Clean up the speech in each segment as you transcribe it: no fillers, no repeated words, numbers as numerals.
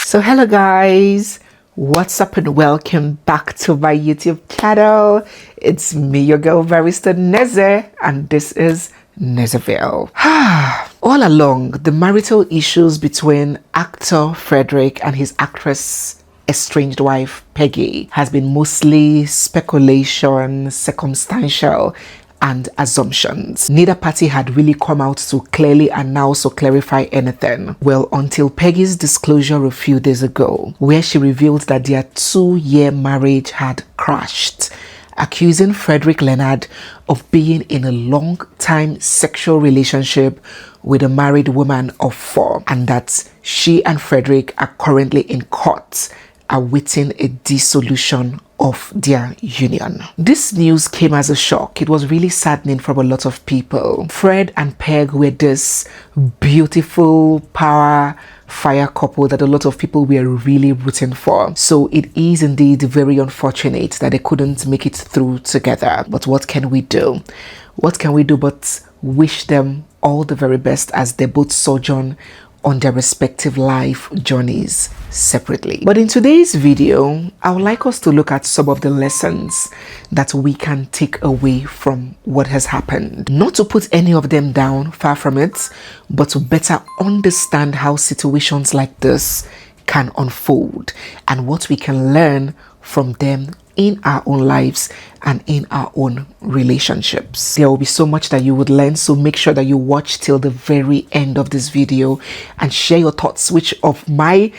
So hello guys, what's up and welcome back to my YouTube channel. It's me, your girl barrister Neze, and this is Nezeville. All along, the marital issues between actor Frederick and his actress estranged wife Peggy has been mostly speculation, circumstantial, and assumptions. Neither party had really come out to clearly announce or clarify anything. Well, until Peggy's disclosure a few days ago, where she revealed that their 2-year marriage had crashed, accusing Frederick Leonard of being in a long-time sexual relationship with a married woman of 4, and that she and Frederick are currently in court awaiting a dissolution of their union. This news came as a shock. It was really saddening for a lot of people. Fred and Peg were this beautiful power fire couple that a lot of people were really rooting for. So it is indeed very unfortunate that they couldn't make it through together. But what can we do? What can we do but wish them all the very best as they both sojourn on their respective life journeys separately. But in today's video, I would like us to look at some of the lessons that we can take away from what has happened. Not to put any of them down, far from it, but to better understand how situations like this can unfold and what we can learn from them in our own lives and in our own relationships. There will be so much that you would learn, so make sure that you watch till the very end of this video and share your thoughts. Which of my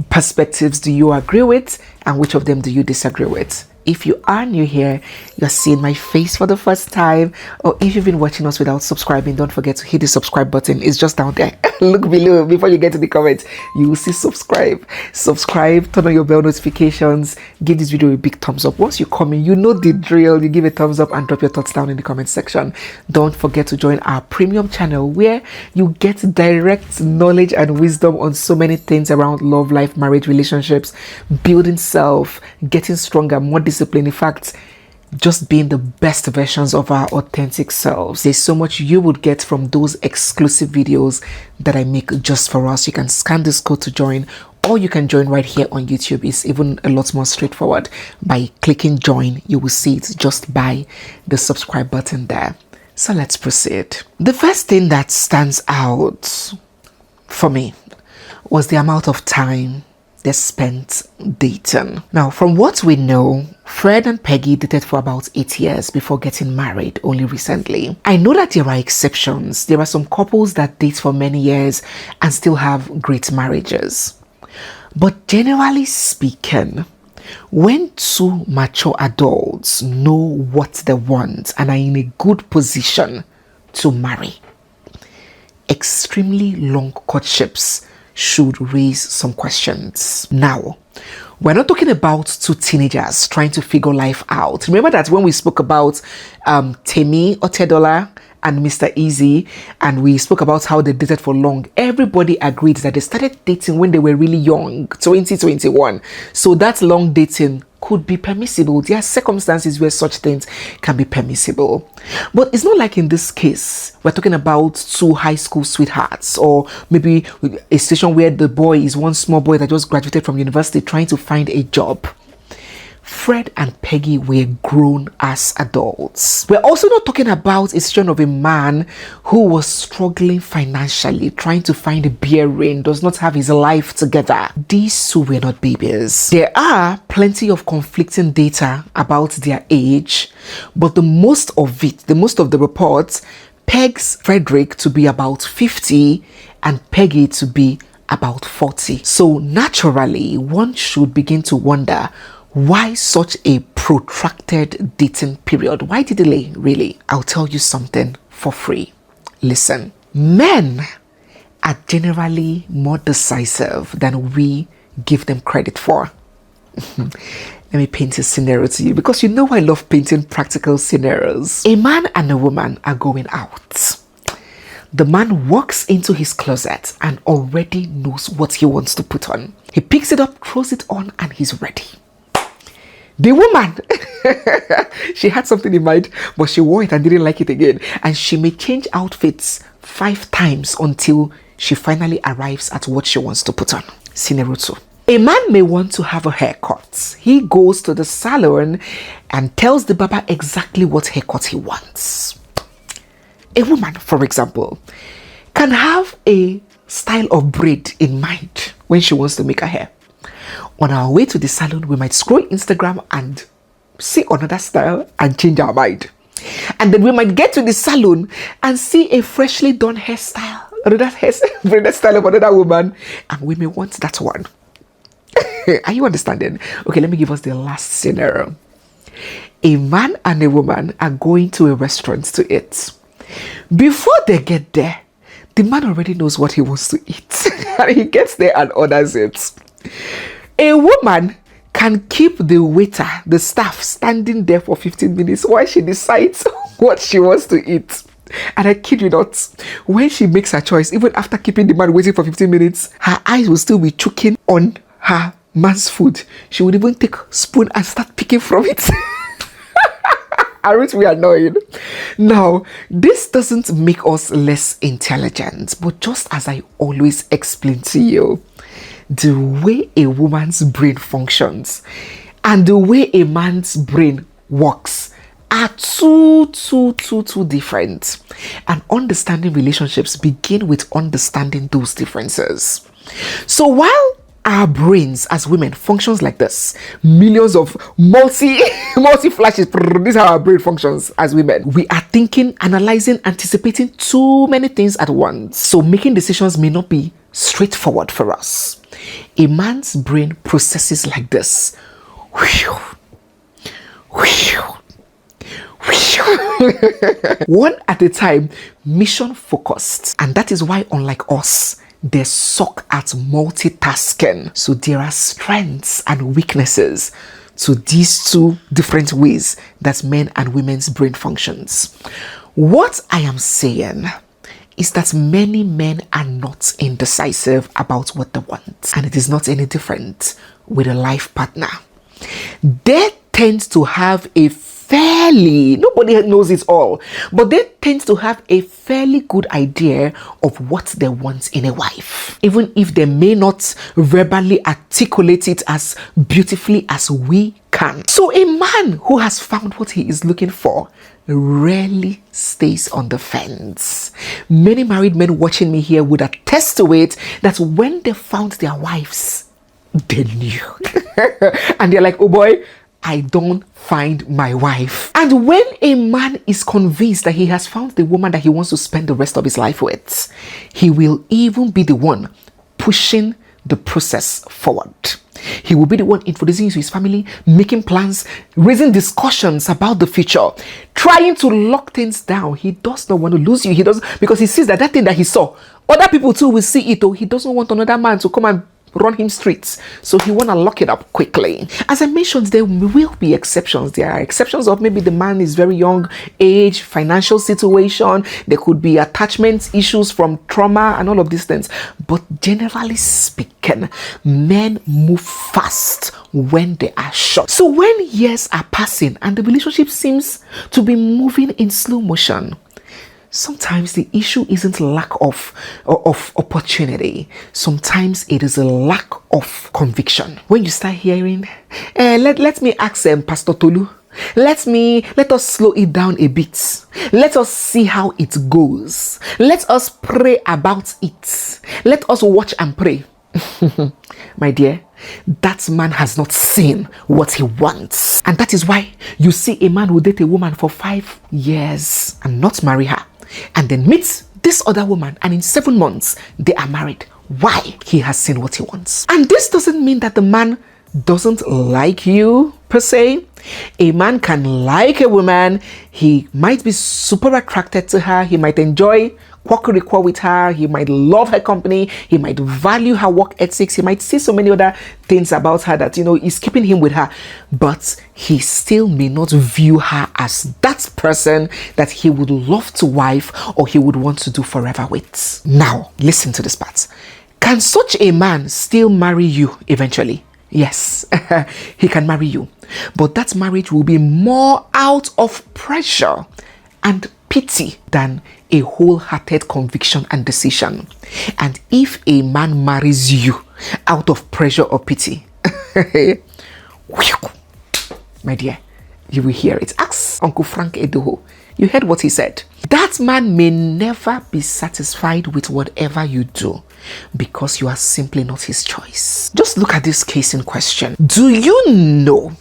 perspectives do you agree with and which of them do you disagree with? If you are new here, you're seeing my face for the first time, or if you've been watching us without subscribing, don't forget to hit the subscribe button. It's just down there. Look below before you get to the comments. You will see subscribe. Subscribe, turn on your bell notifications, give this video a big thumbs up. Once you come in, you know the drill. You give a thumbs up and drop your thoughts down in the comment section. Don't forget to join our premium channel where you get direct knowledge and wisdom on so many things around love, life, marriage, relationships, building self, getting stronger, more discipline. In fact, just being the best versions of our authentic selves. There's so much you would get from those exclusive videos that I make just for us. You can scan this code to join, or you can join right here on YouTube. It's even a lot more straightforward. By clicking join, you will see it just by the subscribe button there. So let's proceed. The first thing that stands out for me was the amount of time they spent dating. Now, from what we know, Fred and Peggy dated for about 8 years before getting married only recently. I know that there are exceptions. There are some couples that date for many years and still have great marriages. But generally speaking, when two mature adults know what they want and are in a good position to marry, extremely long courtships should raise some questions. Now, we're not talking about two teenagers trying to figure life out. Remember that when we spoke about Temi Otedola and Mr. Easy, and we spoke about how they dated for long, everybody agreed that they started dating when they were really young, 2021. So that long dating could be permissible. There are circumstances where such things can be permissible. But it's not like in this case, we're talking about two high school sweethearts, or maybe a situation where the boy is one small boy that just graduated from university trying to find a job. Fred and Peggy were grown as adults. We're also not talking about a situation of a man who was struggling financially, trying to find a bearing, does not have his life together. These two were not babies. There are plenty of conflicting data about their age, but the most of the reports pegs Frederick to be about 50 and Peggy to be about 40. So naturally, one should begin to wonder, why such a protracted dating period? Why the delay, really? I'll tell you something for free. Listen, men are generally more decisive than we give them credit for. Let me paint a scenario to you, because you know I love painting practical scenarios. A man and a woman are going out. The man walks into his closet and already knows what he wants to put on. He picks it up, throws it on, and he's ready. The woman, she had something in mind, but she wore it and didn't like it again. And she may change outfits 5 times until she finally arrives at what she wants to put on. Scenario 2. A man may want to have a haircut. He goes to the salon and tells the barber exactly what haircut he wants. A woman, for example, can have a style of braid in mind when she wants to make her hair. On our way to the salon, we might scroll Instagram and see another style and change our mind. And then we might get to the salon and see a freshly done hairstyle, another hairstyle of another woman, and we may want that one. Are you understanding? Okay, let me give us the last scenario. A man and a woman are going to a restaurant to eat. Before they get there, the man already knows what he wants to eat. And he gets there and orders it. A woman can keep the waiter, the staff, standing there for 15 minutes while she decides what she wants to eat. And I kid you not, when she makes her choice, even after keeping the man waiting for 15 minutes, her eyes will still be choking on her man's food. She would even take a spoon and start picking from it. Aren't we annoying? Now, this doesn't make us less intelligent, but just as I always explain to you, the way a woman's brain functions and the way a man's brain works are too different. And understanding relationships begin with understanding those differences. So while our brains as women functions like this, millions of multi flashes, this is how our brain functions as women. We are thinking, analyzing, anticipating too many things at once. So making decisions may not be straightforward for us. A man's brain processes like this. One at a time, mission focused. And that is why, unlike us, they suck at multitasking. So there are strengths and weaknesses to these two different ways that men and women's brain functions. What I am saying is that many men are not indecisive about what they want. And it is not any different with a life partner. They tend to have a nobody knows it all, but they tend to have a fairly good idea of what they want in a wife, even if they may not verbally articulate it as beautifully as we can. So a man who has found what he is looking for rarely stays on the fence. Many married men watching me here would attest to it that when they found their wives, they knew. And they're like, oh boy, I don't find my wife. And when a man is convinced that he has found the woman that he wants to spend the rest of his life with, he will even be the one pushing the process forward. He will be the one introducing you to his family, making plans, raising discussions about the future, trying to lock things down. He does not want to lose you. He does, because he sees that thing that he saw, other people too will see it. He doesn't want another man to come and run him streets, so he want to lock it up quickly. As I mentioned, there will be exceptions. There are exceptions of maybe the man is very young, age, financial situation. There could be attachment issues from trauma and all of these things. But generally speaking, men move fast when they are short. So when years are passing and the relationship seems to be moving in slow motion, sometimes the issue isn't lack of opportunity. Sometimes it is a lack of conviction. When you start hearing, let me ask Pastor Tolu, let us slow it down a bit. Let us see how it goes. Let us pray about it. Let us watch and pray. My dear, that man has not seen what he wants. And that is why you see a man who date a woman for 5 years and not marry her, and then meets this other woman, and in 7 months they are married. Why? He has seen what he wants. And this doesn't mean that the man doesn't like you per se. A man can like a woman. He might be super attracted to her. He might enjoy quackery with her. He might love her company. He might value her work ethics. He might see so many other things about her that, is keeping him with her. But he still may not view her as that person that he would love to wife or he would want to do forever with. Now, listen to this part. Can such a man still marry you eventually? Yes, he can marry you. But that marriage will be more out of pressure and pity than a wholehearted conviction and decision. And if a man marries you out of pressure or pity, my dear, you will hear it. Ask Uncle Frank Edoho. You heard what he said. That man may never be satisfied with whatever you do because you are simply not his choice. Just look at this case in question. Do you know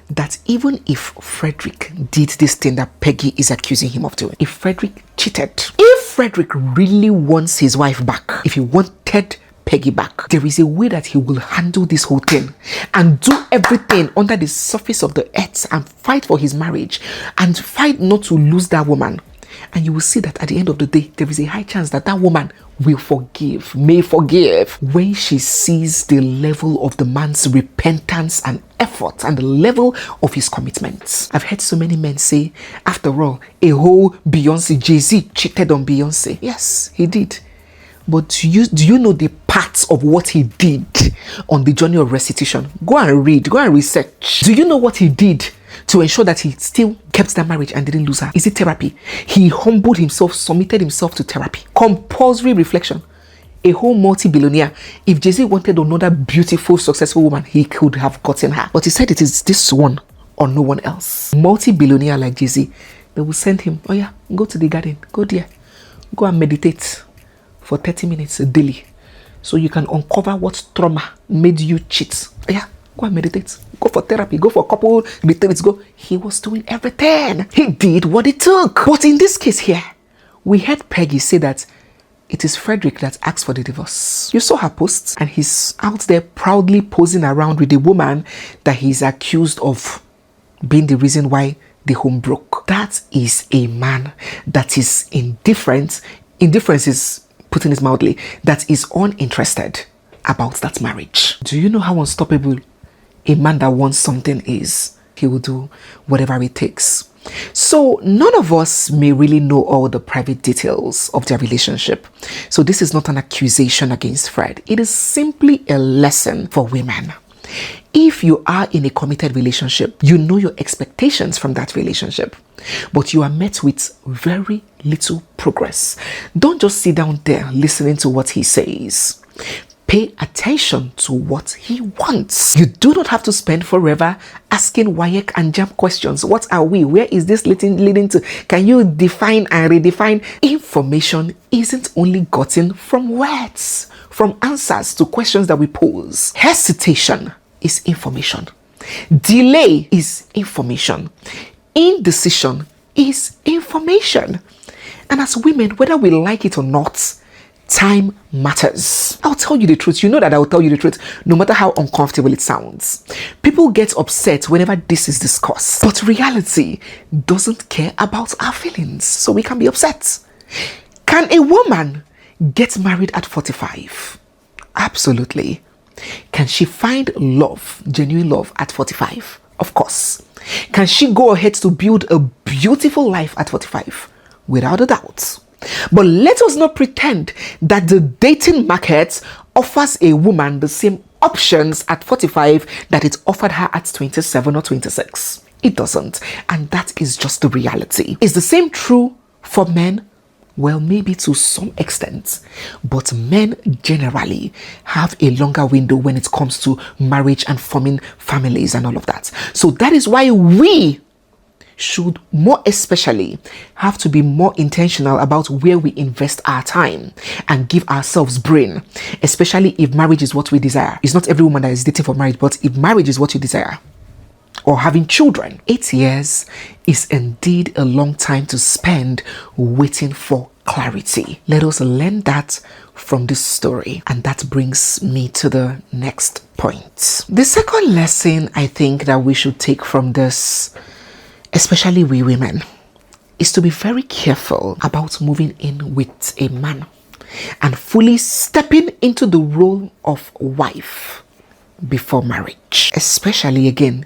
that even if Frederick did this thing that Peggy is accusing him of doing, if Frederick cheated, if Frederick really wants his wife back, if he wanted Peggy back, there is a way that he will handle this whole thing and do everything under the surface of the earth and fight for his marriage and fight not to lose that woman. And you will see that at the end of the day, there is a high chance that that woman will forgive, may forgive, when she sees the level of the man's repentance and effort and the level of his commitment. I've heard so many men say, after all, a whole Beyonce, Jay-Z cheated on Beyonce. Yes, he did. But do you know the parts of what he did on the journey of restitution? Go and read, go and research. Do you know what he did to ensure that he still kept that marriage and didn't lose her? Is it therapy? He humbled himself, submitted himself to therapy. Compulsory reflection. A whole multi-billionaire. If Jay-Z wanted another beautiful, successful woman, he could have gotten her. But he said it is this one or no one else. Multi-billionaire like Jay-Z, they will send him, oh yeah, go to the garden, go there, go and meditate for 30 minutes daily, so you can uncover what trauma made you cheat. Yeah, go and meditate, go for therapy, go for a couple retreats, go. He was doing everything. He did what it took. But in this case here, we heard Peggy say that it is Frederick that asked for the divorce. You saw her posts, and he's out there proudly posing around with a woman that he's accused of being the reason why the home broke. That is a man that is indifferent. Indifference is, putting it mildly, that is uninterested about that marriage. Do you know how unstoppable a man that wants something is? He will do whatever it takes. So none of us may really know all the private details of their relationship. So this is not an accusation against Fred. It is simply a lesson for women. If you are in a committed relationship, you know your expectations from that relationship, but you are met with very little progress. Don't just sit down there listening to what he says. Pay attention to what he wants. You do not have to spend forever asking WAEC and JAMB questions. What are we? Where is this leading to? Can you define and redefine? Information isn't only gotten from words, from answers to questions that we pose. Hesitation is information. Delay is information. Indecision is information. And as women, whether we like it or not, time matters. I'll tell you the truth. You know that I will tell you the truth, no matter how uncomfortable it sounds. People get upset whenever this is discussed, but reality doesn't care about our feelings, so we can be upset. Can a woman get married at 45? Absolutely. Can she find love, genuine love, at 45? Of course. Can she go ahead to build a beautiful life at 45? Without a doubt. But let us not pretend that the dating market offers a woman the same options at 45 that it offered her at 27 or 26. It doesn't. And that is just the reality. Is the same true for men? Well, maybe to some extent, but men generally have a longer window when it comes to marriage and forming families and all of that. So that is why we should more especially have to be more intentional about where we invest our time and give ourselves brain, especially if marriage is what we desire. It's not every woman that is dating for marriage, but if marriage is what you desire, or having children. 8 years is indeed a long time to spend waiting for clarity. Let us learn that from this story. And that brings me to the next point. The second lesson I think that we should take from this, especially we women, is to be very careful about moving in with a man and fully stepping into the role of wife before marriage. Especially again,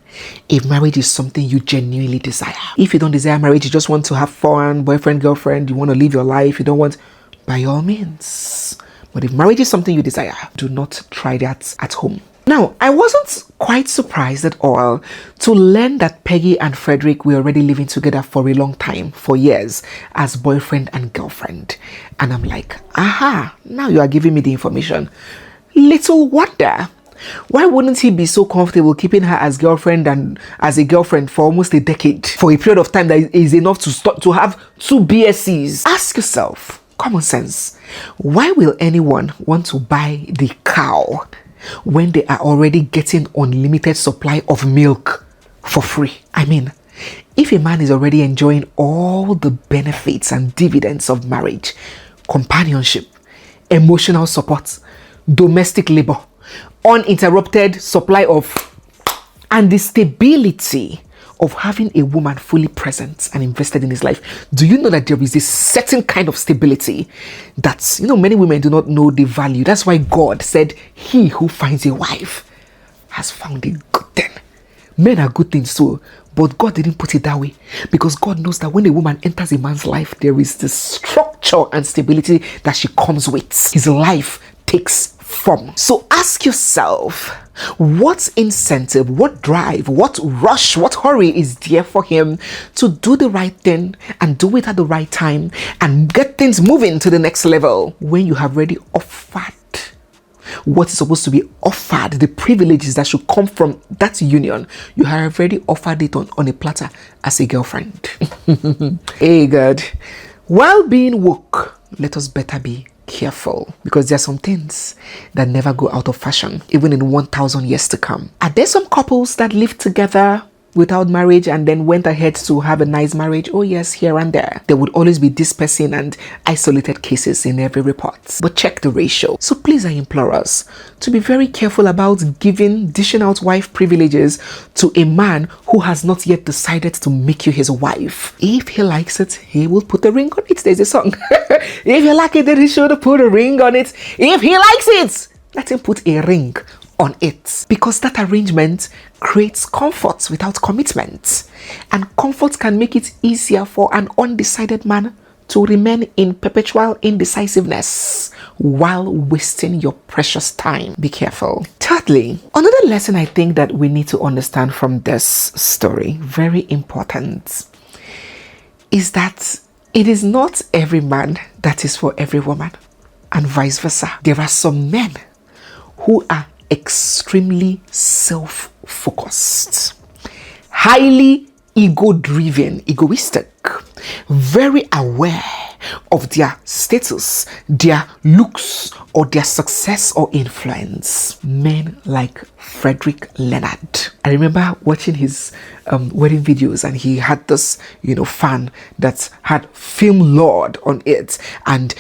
if marriage is something you genuinely desire. If you don't desire marriage, you just want to have fun, boyfriend, girlfriend, you want to live your life, you don't want, by all means. But if marriage is something you desire, do not try that at home. Now, I wasn't quite surprised at all to learn that Peggy and Frederick were already living together for a long time, for years, as boyfriend and girlfriend. And I'm like, aha, now you are giving me the information. Little wonder. Why wouldn't he be so comfortable keeping her as girlfriend and as a girlfriend for almost a decade? For a period of time that is enough to start to have 2 BSCs. Ask yourself, common sense, why will anyone want to buy the cow when they are already getting unlimited supply of milk for free? I mean, if a man is already enjoying all the benefits and dividends of marriage, companionship, emotional support, domestic labor, uninterrupted supply of, and the stability of having a woman fully present and invested in his life, do you know that there is a certain kind of stability that, many women do not know the value? That's why God said, he who finds a wife has found a good thing. Men are good things too, but God didn't put it that way, because God knows that when a woman enters a man's life, there is the structure and stability that she comes with. His life takes form. So ask yourself, what incentive, what drive, what rush, what hurry is there for him to do the right thing and do it at the right time and get things moving to the next level, when you have already offered what is supposed to be offered, the privileges that should come from that union? You have already offered it on a platter as a girlfriend. Hey God, while being woke, let us better be careful, because there are some things that never go out of fashion, even in 1,000 years to come. Are there some couples that live together without marriage and then went ahead to have a nice marriage? Oh yes, here and there. There would always be dispersing and isolated cases in every report, but check the ratio. So please, I implore us to be very careful about dishing out wife privileges to a man who has not yet decided to make you his wife. If he likes it, he will put a ring on it. There's a song. If you like it, then he should put a ring on it. If he likes it, let him put a ring on it, because that arrangement creates comfort without commitment, and comfort can make it easier for an undecided man to remain in perpetual indecisiveness while wasting your precious time. Be careful. Thirdly, another lesson I think that we need to understand from this story, very important, is that it is not every man that is for every woman, and vice versa. There are some men who are extremely self-focused, highly ego-driven, egoistic, very aware of their status, their looks, or their success or influence. Men like Frederick Leonard. I remember watching his wedding videos, and he had this, fan that had Film Lord on it, and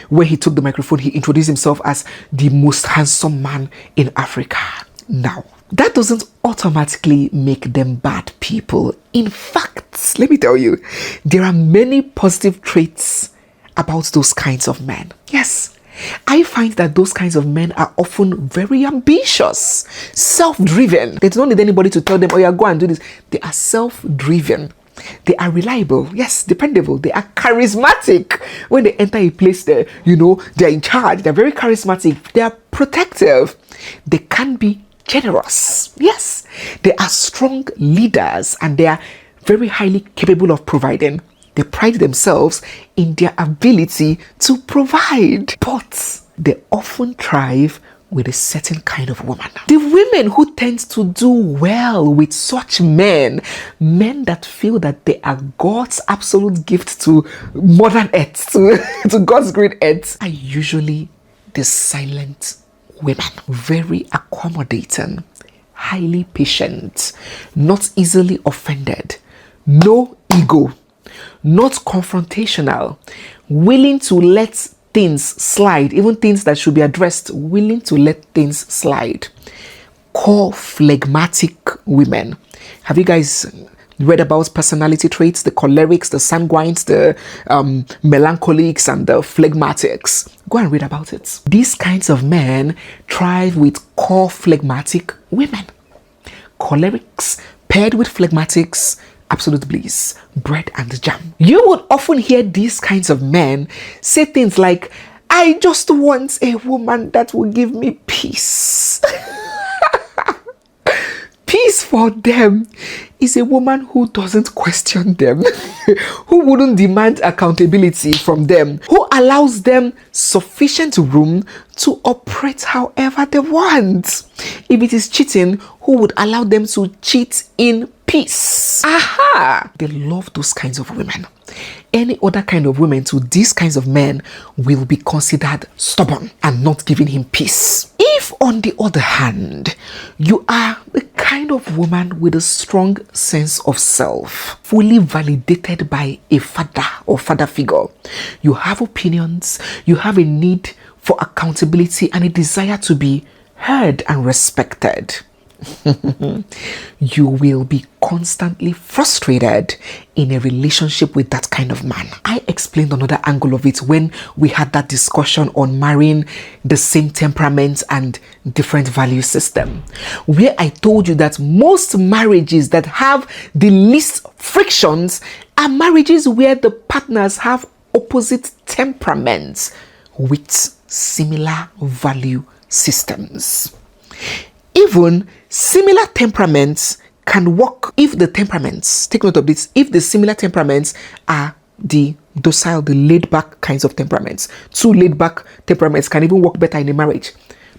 when he took the microphone, he introduced himself as the most handsome man in Africa. Now, that doesn't automatically make them bad people. In fact, let me tell you, there are many positive traits about those kinds of men. Yes, I find that those kinds of men are often very ambitious, self-driven. They don't need anybody to tell them, oh yeah, go and do this. They are self-driven. They are reliable, yes, dependable. They are charismatic. When they enter a place, they're in charge. They're very charismatic. They are protective. They can be generous. Yes, they are strong leaders, and they are very highly capable of providing. They pride themselves in their ability to provide, but they often thrive with a certain kind of woman. The women who tend to do well with such men that feel that they are God's absolute gift to modern earth, to God's great earth, are usually the silent women. Very accommodating, highly patient, not easily offended, no ego, not confrontational, willing to let things slide, even things that should be addressed, willing to let things slide. Core phlegmatic women. Have you guys read about personality traits? The cholerics, the sanguines, the melancholics, and the phlegmatics. Go and read about it. These kinds of men thrive with core phlegmatic women. Cholerics paired with phlegmatics, absolute bliss, bread and jam. You would often hear these kinds of men say things like, I just want a woman that will give me peace. Peace for them is a woman who doesn't question them, who wouldn't demand accountability from them, who allows them sufficient room to operate however they want. If it is cheating, who would allow them to cheat in peace? Aha! They love those kinds of women. Any other kind of women to these kinds of men will be considered stubborn and not giving him peace. If, on the other hand, you are the kind of woman with a strong sense of self, fully validated by a father or father figure, you have opinions, you have a need for accountability and a desire to be heard and respected, you will be constantly frustrated in a relationship with that kind of man. I explained another angle of it when we had that discussion on marrying the same temperament and different value system, where I told you that most marriages that have the least frictions are marriages where the partners have opposite temperaments with similar value systems. Even similar temperaments can work if the temperaments, take note of this, if the similar temperaments are the docile, the laid-back kinds of temperaments. Two laid-back temperaments can even work better in a marriage,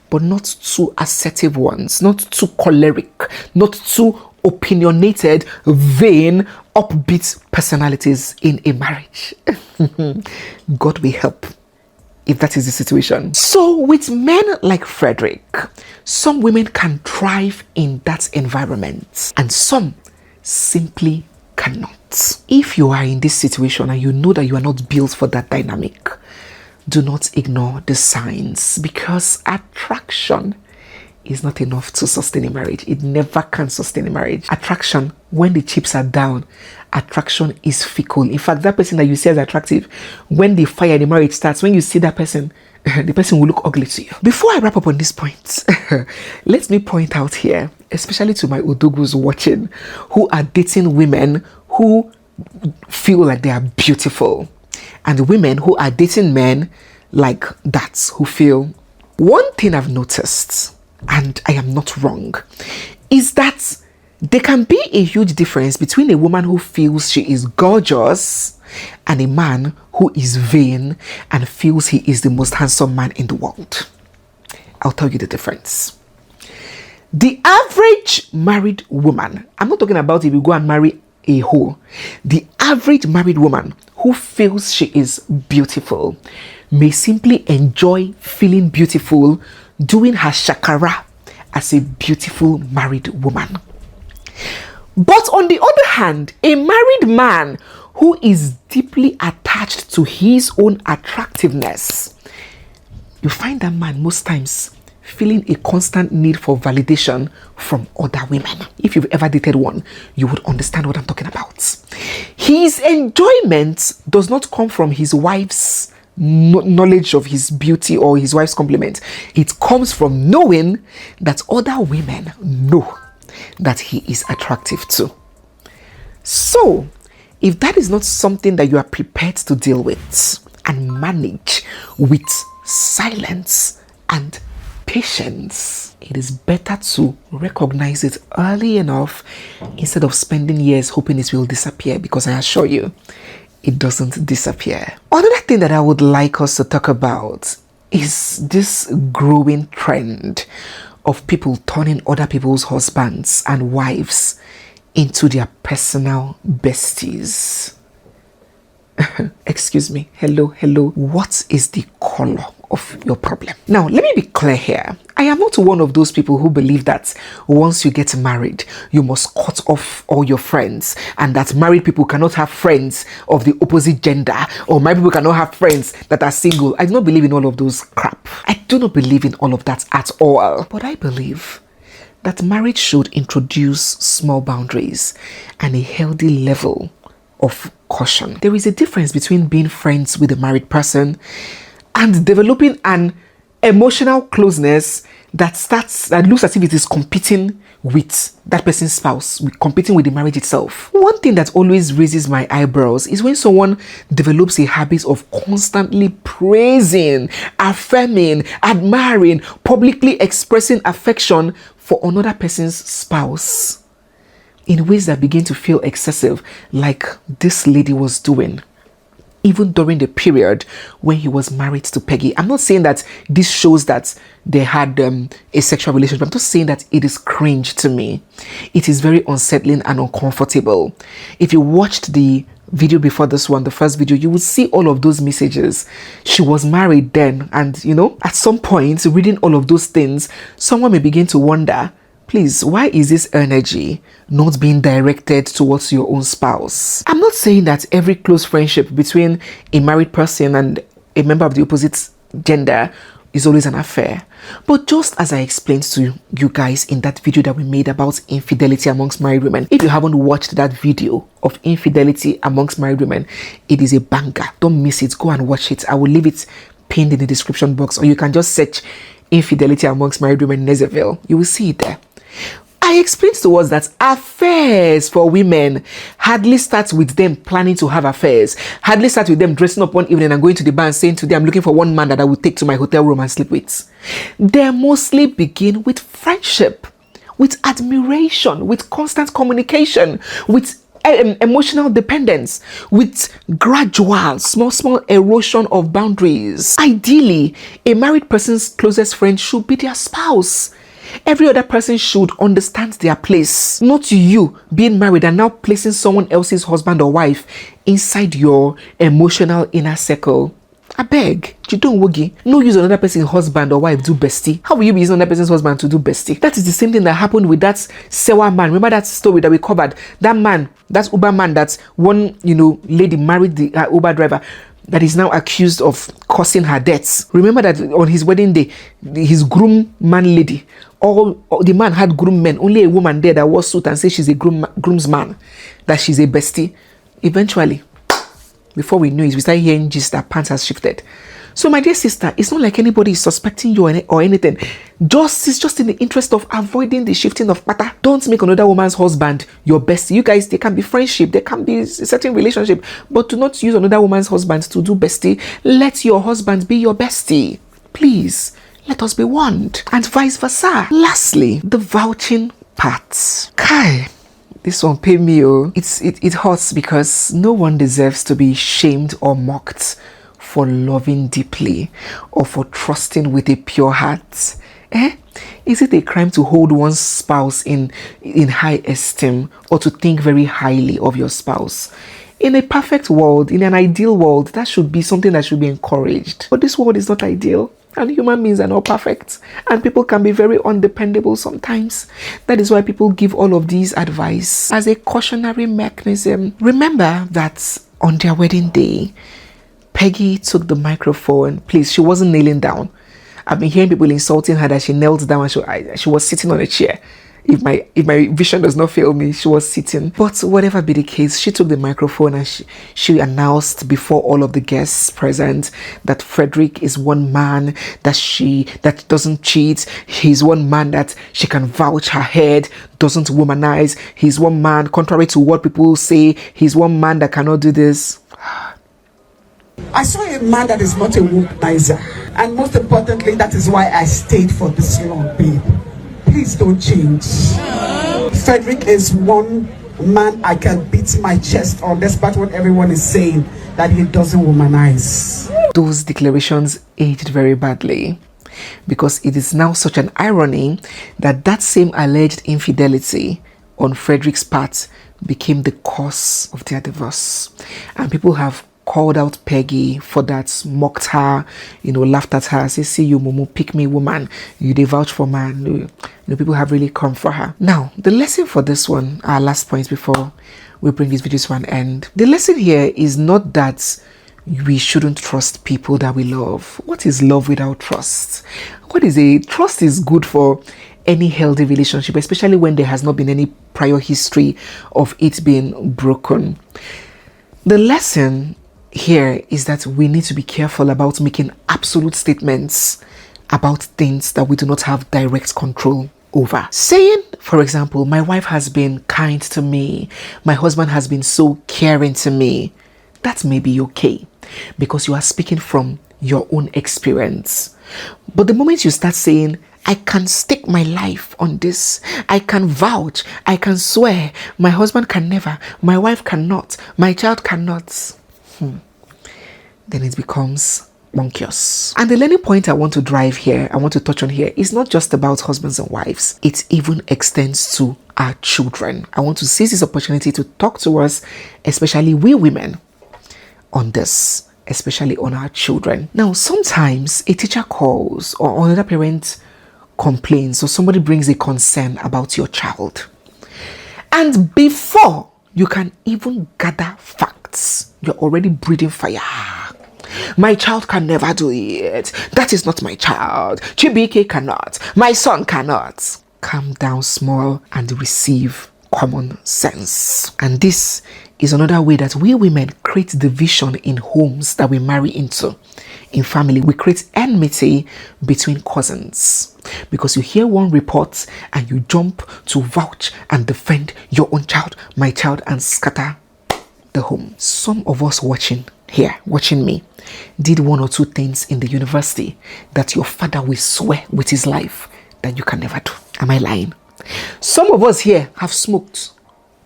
but not two assertive ones, not too choleric, not too opinionated, vain, upbeat personalities in a marriage. God will help if that is the situation. So with men like Frederick, some women can thrive in that environment and some simply cannot. If you are in this situation and you know that you are not built for that dynamic, do not ignore the signs, because attraction is not enough to sustain a marriage. It never can sustain a marriage. Attraction, when the chips are down, attraction is fickle. In fact, that person that you see as attractive, when the fire in the marriage starts, when you see that person, the person will look ugly to you. Before I wrap up on this point, let me point out here, especially to my Udugus watching, who are dating women who feel like they are beautiful, and women who are dating men like that, who feel. One thing I've noticed, and I am not wrong, is that there can be a huge difference between a woman who feels she is gorgeous and a man who is vain and feels he is the most handsome man in the world. I'll tell you the difference. The average married woman, I'm not talking about if you go and marry a hoe, the average married woman who feels she is beautiful may simply enjoy feeling beautiful doing her shakara as a beautiful married woman. But on the other hand, a married man who is deeply attached to his own attractiveness, you find that man most times feeling a constant need for validation from other women. If you've ever dated one, you would understand what I'm talking about. His enjoyment does not come from his wife's knowledge of his beauty or his wife's compliment. It comes from knowing that other women know that he is attractive too. So, if that is not something that you are prepared to deal with and manage with silence and patience, it is better to recognize it early enough instead of spending years hoping it will disappear, because I assure you, it doesn't disappear. Another thing that I would like us to talk about is this growing trend of people turning other people's husbands and wives into their personal besties. Excuse me. Hello. What is the color of your problem? Now, let me be clear here. I am not one of those people who believe that once you get married, you must cut off all your friends, and that married people cannot have friends of the opposite gender, or married people cannot have friends that are single. I do not believe in all of those crap. I do not believe in all of that at all. But I believe that marriage should introduce small boundaries and a healthy level of caution. There is a difference between being friends with a married person and developing an emotional closeness that looks as if it is competing with that person's spouse, competing with the marriage itself. One thing that always raises my eyebrows is when someone develops a habit of constantly praising, affirming, admiring, publicly expressing affection for another person's spouse. in ways that begin to feel excessive, like this lady was doing, even during the period when he was married to Peggy. I'm not saying that this shows that they had a sexual relationship. I'm just saying that it is cringe to me. It is very unsettling and uncomfortable. If you watched the video before this one, the first video, you would see all of those messages. She was married then, and at some point, reading all of those things, someone may begin to wonder, please, why is this energy not being directed towards your own spouse? I'm not saying that every close friendship between a married person and a member of the opposite gender is always an affair. But just as I explained to you guys in that video that we made about infidelity amongst married women, if you haven't watched that video of infidelity amongst married women, it is a banger. Don't miss it. Go and watch it. I will leave it pinned in the description box, or you can just search infidelity amongst married women Nezeville. You will see it there. I explained to us that affairs for women hardly starts with them planning to have affairs, hardly starts with them dressing up one evening and going to the bar and saying today I'm looking for one man that I will take to my hotel room and sleep with. They mostly begin with friendship, with admiration, with constant communication, with emotional dependence, with gradual small erosion of boundaries. Ideally, a married person's closest friend should be their spouse. Every other person should understand their place, not you being married and now placing someone else's husband or wife inside your emotional inner circle. I beg, you don't woogie. No use another person's husband or wife do bestie. How will you be using another person's husband to do bestie? That is the same thing that happened with that Sewa man. Remember that story that we covered? That man, that Uber man, that one, lady married the Uber driver that is now accused of causing her deaths. Remember that on his wedding day, his groom man lady, all the man had groom men, only a woman there that wore suit and said she's a groomsman, that she's a bestie. Eventually, before we knew it, we started hearing gist that pants has shifted. So my dear sister, it's not like anybody is suspecting you or anything. It's just in the interest of avoiding the shifting of matter. Don't make another woman's husband your bestie. You guys, there can be friendship, there can be a certain relationship, but do not use another woman's husband to do bestie. Let your husband be your bestie. Please, let us be one, and vice versa. Lastly, the vouching part. Kai, this one pay me, oh. It hurts because no one deserves to be shamed or mocked for loving deeply or for trusting with a pure heart. Is it a crime to hold one's spouse in high esteem or to think very highly of your spouse? In a perfect world, in an ideal world, that should be something that should be encouraged. But this world is not ideal, and human beings are not perfect, and people can be very undependable sometimes. That is why people give all of these advice as a cautionary mechanism. Remember that on their wedding day, Peggy took the microphone. Please, she wasn't kneeling down. I've been hearing people insulting her that she knelt down and she was sitting on a chair. If my vision does not fail me, she was sitting. But whatever be the case, she took the microphone and she announced before all of the guests present that Frederick is one man that doesn't cheat. He's one man that she can vouch her head, doesn't womanize. He's one man, contrary to what people say, he's one man that cannot do this. I saw a man that is not a womanizer, and most importantly, that is why I stayed for this long, babe. Please don't change. Frederick is one man I can beat my chest on, despite what everyone is saying, that he doesn't womanize. Those declarations aged very badly, because it is now such an irony that that same alleged infidelity on Frederick's part became the cause of their divorce. And people have called out Peggy for that, mocked her, laughed at her, say, see you, mumu, pick me woman, you dey vouch for man. People have really come for her. Now, the lesson for this one, our last point before we bring this video to an end. The lesson here is not that we shouldn't trust people that we love. What is love without trust? Trust is good for any healthy relationship, especially when there has not been any prior history of it being broken. The lesson here is that we need to be careful about making absolute statements about things that we do not have direct control over. Saying, for example, my wife has been kind to me, my husband has been so caring to me, that may be okay because you are speaking from your own experience. But the moment you start saying, I can stake my life on this. I can vouch. I can swear. My husband can never. My wife cannot. My child cannot. Then it becomes bonkers. And the learning point I want to drive here, I want to touch on here, is not just about husbands and wives. It even extends to our children. I want to seize this opportunity to talk to us, especially we women, on this, especially on our children. Now, sometimes a teacher calls or another parent complains or somebody brings a concern about your child. And before you can even gather facts, you're already breathing fire. My child can never do it. That is not my child. Chibike cannot. My son cannot. Calm down small and receive common sense. And this is another way that we women create division in homes that we marry into. In family, we create enmity between cousins because you hear one report and you jump to vouch and defend your own child, my child, and scatter the home. Some of us watching me, did one or two things in the university that your father will swear with his life that you can never do. Am I lying? Some of us here have smoked.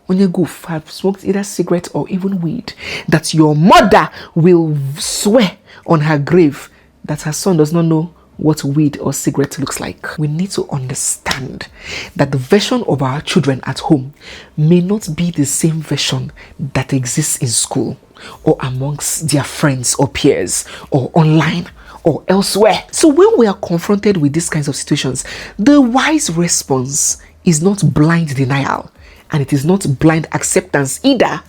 On your goof, have smoked either cigarette or even weed that your mother will swear on her grave that her son does not know what weed or cigarette looks like. We need to understand that the version of our children at home may not be the same version that exists in school or amongst their friends or peers or online or elsewhere. So when we are confronted with these kinds of situations, the wise response is not blind denial and it is not blind acceptance either,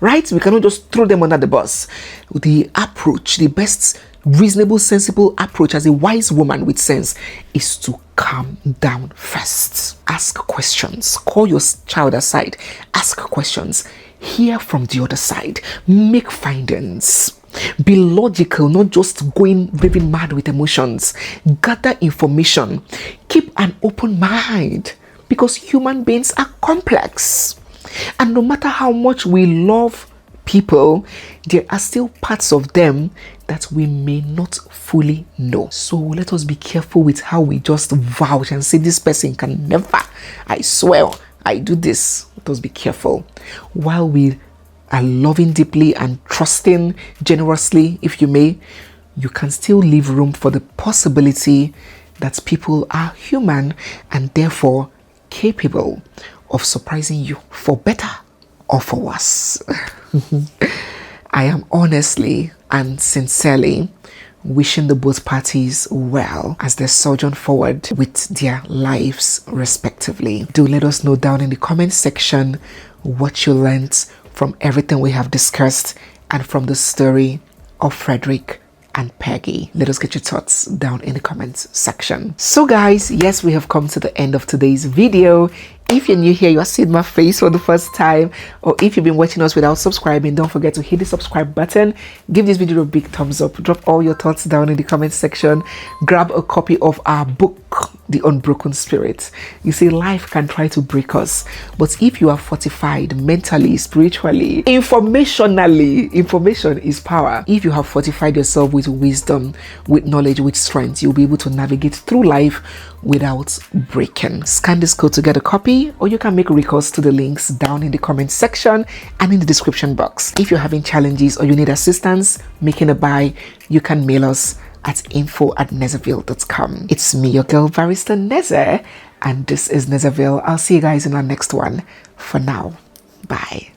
right? We cannot just throw them under the bus. The approach, the best reasonable, sensible approach as a wise woman with sense is to calm down first. Ask questions. Call your child aside. Ask questions. Hear from the other side. Make findings. Be logical, not just going raving mad with emotions. Gather information. Keep an open mind because human beings are complex. And no matter how much we love people, there are still parts of them that we may not fully know. So let us be careful with how we just vouch and say this person can never. I swear, I do this. Let us be careful. While we are loving deeply and trusting generously, if you may, you can still leave room for the possibility that people are human and therefore capable of surprising you for better or for worse. I am honestly and sincerely wishing the both parties well as they sojourn forward with their lives respectively. Do let us know down in the comment section what you learned from everything we have discussed and from the story of Frederick and Peggy. Let us get your thoughts down in the comments section. So guys, yes, we have come to the end of today's video. If you're new here, you're seeing my face for the first time, or if you've been watching us without subscribing, don't forget to hit the subscribe button. Give this video a big thumbs up. Drop all your thoughts down in the comment section. Grab a copy of our book, The Unbroken Spirit. You see, life can try to break us, but if you are fortified mentally, spiritually, informationally, information is power. If you have fortified yourself with wisdom, with knowledge, with strength, you'll be able to navigate through life without breaking. Scan this code to get a copy, or you can make recourse to the links down in the comment section and in the description box. If you're having challenges or you need assistance making a buy, you can mail us at info@nezeville.com. It's me, your girl Barrister Neze, and this is Nezeville. I'll see you guys in our next one. For now, bye.